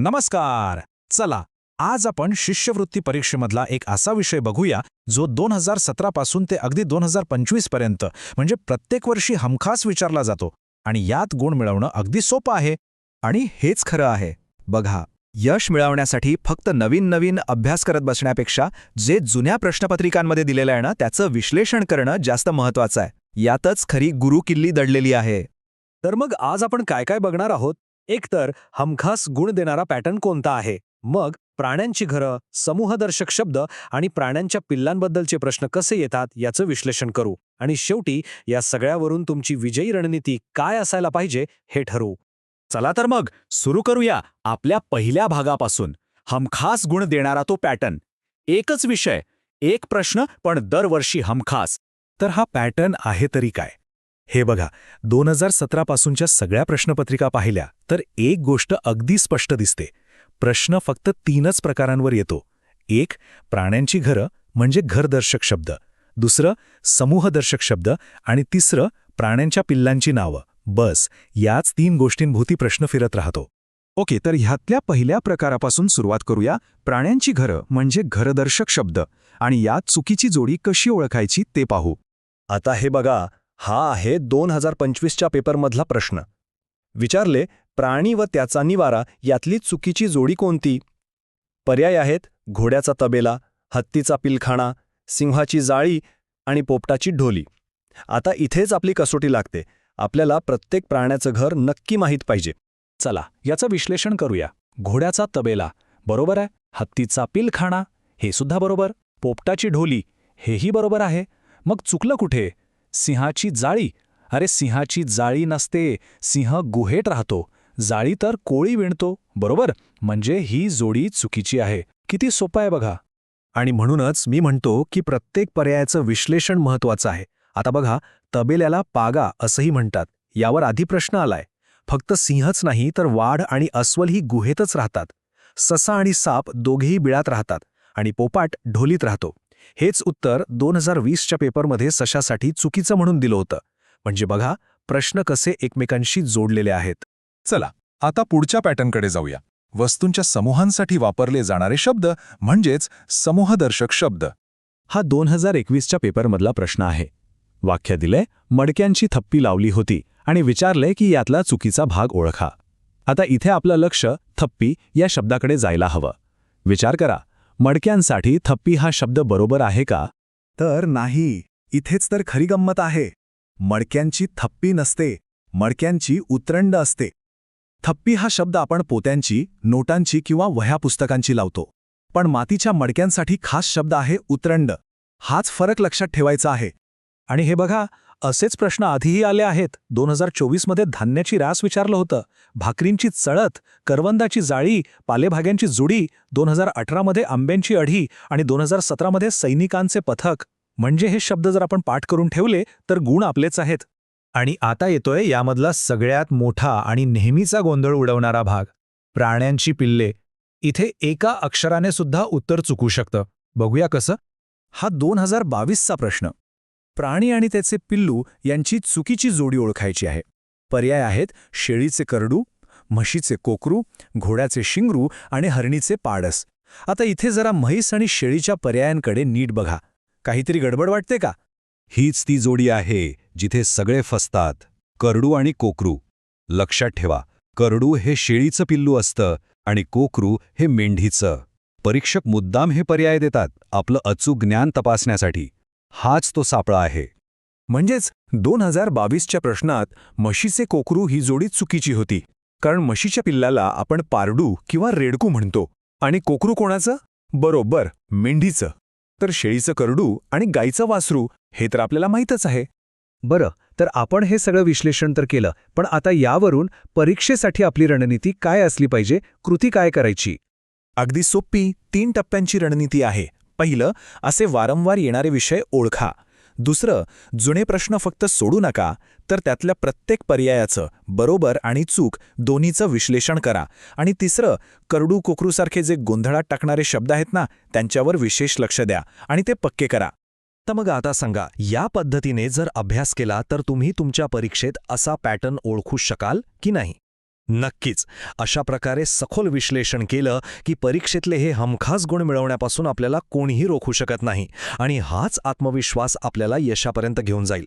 नमस्कार. चला, आज आपण शिष्यवृत्ती परीक्षेमधला एक असा विषय बघूया जो 2017 पासून ते अगदी 2025 पर्यंत म्हणजे प्रत्येक वर्षी हमखास विचारला जातो आणि यात गुण मिळवणं अगदी सोपं आहे. आणि हेच खरं आहे. बघा, यश मिळवण्यासाठी फक्त नवीन नवीन अभ्यास करत बसण्यापेक्षा जे जुन्या प्रश्नपत्रिकांमध्ये दिलेलं आहे ना त्याचं विश्लेषण करणं जास्त महत्त्वाचं आहे. यातच खरी गुरुकिल्ली दडलेली आहे. तर मग आज आपण काय काय बघणार आहोत? एकतर हमखास गुण देणारा पॅटर्न कोणता आहे, मग प्राण्यांची घरं, समूहदर्शक शब्द आणि प्राण्यांच्या पिल्लांबद्दलचे प्रश्न कसे येतात याचं विश्लेषण करू, आणि शेवटी या सगळ्यावरून तुमची विजयी रणनीती काय असायला पाहिजे हे ठरवू. चला तर मग सुरू करूया आपल्या पहिल्या भागापासून. हमखास गुण देणारा तो पॅटर्न. एकच विषय, एक प्रश्न, पण दरवर्षी हमखास. तर हा पॅटर्न आहे तरी काय? हे बघा, 2017 पासूनच्या सगळ्या प्रश्नपत्रिका पाहिल्या तर एक गोष्ट अगदी स्पष्ट दिसते. प्रश्न फक्त 3च प्रकारांवर येतो. एक, प्राण्यांची घरं म्हणजे घरदर्शक शब्द. दुसरं, समूहदर्शक शब्द. आणि तिसरं, प्राण्यांच्या पिल्लांची नावं. बस, याच 3 गोष्टींभोवती प्रश्न फिरत राहतो. ओके, तर ह्यातल्या पहिल्या प्रकारापासून सुरुवात करूया. प्राण्यांची घरं म्हणजे घरदर्शक शब्द आणि यात चुकीची जोडी कशी ओळखायची ते पाहू. आता हे बघा, हा आहे 2025च्या पेपरमधला प्रश्न. विचारले, प्राणी व त्याचा निवारा यातली चुकीची जोडी कोणती? पर्याय आहेत घोड्याचा तबेला, हत्तीचा पिलखाना, सिंहाची जाळी आणि पोपटाची ढोली. आता इथेच आपली कसोटी लागते. आपल्याला प्रत्येक प्राण्याचं घर नक्की माहीत पाहिजे. चला, याचं विश्लेषण करूया. घोड्याचा तबेला बरोबर आहे, हत्तीचा पिलखाना हे सुद्धा बरोबर, पोपटाची ढोली हेही बरोबर आहे. मग चुकलं कुठे? सिंहाची जाळी. अरे, सिंहाची जाळी नसते, सिंह गुहेत राहतो, जाळी तर कोळी विणतो. बरोबर, म्हणजे ही जोडी चुकीची आहे. किती सोपं आहे बघा. आणि म्हणूनच मी म्हणतो की प्रत्येक पर्यायाचं विश्लेषण महत्त्वाचं आहे. आता बघा, तबेल्याला पागा असंही म्हणतात. यावर आधी प्रश्न आलाय. फक्त सिंहच नाही तर वाढ आणि अस्वल ही गुहेतच राहतात. ससा आणि साप दोघेही बिळात राहतात आणि पोपाट ढोलीत राहतो. हेच उत्तर 2020च्या पेपरमध्ये सशासाठी चुकीचं म्हणून दिलं होतं. म्हणजे बघा, प्रश्न कसे एकमेकांशी जोडलेले आहेत. चला, आता पुढच्या पॅटर्नकडे जाऊया. वस्तूंच्या समूहांसाठी वापरले जाणारे शब्द म्हणजेच समूहदर्शक शब्द. हा 2021च्या पेपरमधला प्रश्न आहे. वाक्य दिलंय, मडक्यांची थप्पी लावली होती आणि विचारलंय की यातला चुकीचा भाग ओळखा. आता इथे आपलं लक्ष थप्पी या शब्दाकडे जायला हवं. विचार करा, मडक्यांसाठी थप्पी हा शब्द बरोबर आहे का? तर नाही. इथेच तर खरी गंमत आहे. मडक्यांची थप्पी नसते, मडक्यांची उतरंड असते. थप्पी हा शब्द आपण पोत्यांची, नोटांची किंवा वह्या पुस्तकांची लावतो. पण मातीच्या मडक्यांसाठी खास शब्द आहे उतरंड. हाच फरक लक्षात ठेवायचा आहे. आणि हे बघा, असेच प्रश्न आधीही आले आहेत. 2024मध्ये धान्याची रास विचारलं होतं, भाकरींची चळत, करवंदाची जाळी, पालेभाग्यांची जुडी, 2018मध्ये आंब्यांची अढी आणि 2017मध्ये सैनिकांचे पथक. म्हणजे हे शब्द जर आपण पाठ करून ठेवले तर गुण आपलेच आहेत. आणि आता येतोय यामधला सगळ्यात मोठा आणि नेहमीचा गोंधळ उडवणारा भाग, प्राण्यांची पिल्ले. इथे एका अक्षराने सुद्धा उत्तर चुकू शकतं. बघूया कसं. हा 2022चा प्रश्न. प्राणी आणि त्याचे पिल्लू यांची चुकीची जोडी ओळखायची आहे. पर्याय आहेत शेळीचे करडू, म्हशीचे कोकरू, घोड्याचे शिंगरू आणि हरणीचे पाडस. आता इथे जरा म्हैस आणि शेळीच्या पर्यायांकडे नीट बघा. काहीतरी गडबड वाटते का? हीच ती जोडी आहे जिथे सगळे फसतात, करडू आणि कोकरू. लक्षात ठेवा, करडू हे शेळीचं पिल्लू असतं आणि कोकरू हे मेंढीचं. परीक्षक मुद्दाम हे पर्याय देतात आपलं अचूक ज्ञान तपासण्यासाठी. हाच तो सापळा आहे. म्हणजेच 2022च्या प्रश्नात म्हशीचे कोकरू ही जोडी चुकीची होती, कारण म्हशीच्या पिल्लाला आपण पारडू किंवा रेडकू म्हणतो आणि कोकरू कोणाचं? बरोबर, मेंढीचं. तर शेळीचं करडू आणि गाईचं वासरू हे तर आपल्याला माहीतच आहे. बरं, तर आपण हे सगळं विश्लेषण तर केलं, पण आता यावरून परीक्षेसाठी आपली रणनीती काय असली पाहिजे, कृती काय करायची? अगदी सोपी 3 टप्प्यांची रणनीती आहे. पहिलं, असे वारंवार येणारे विषय ओळखा. दुसरं, जुने प्रश्न फक्त सोडू नका, तर त्यातल्या प्रत्येक पर्यायाचं बरोबर आणि चूक दोन्हीचं विश्लेषण करा. आणि तिसरं, करडू कोकरूसारखे जे गोंधळात टाकणारे शब्द आहेत ना, त्यांच्यावर विशेष लक्ष द्या आणि ते पक्के करा. तर मग आता सांगा, या पद्धतीने जर अभ्यास केला तर तुम्ही तुमच्या परीक्षेत असा पॅटर्न ओळखू शकाल की नाही? नक्कीच. अशा प्रकारे सखोल विश्लेषण केलं की परीक्षेतले हे हमखास गुण मिळवण्यापासून आपल्याला कोणीही रोखू शकत नाही आणि हाच आत्मविश्वास आपल्याला यशापर्यंत घेऊन जाईल.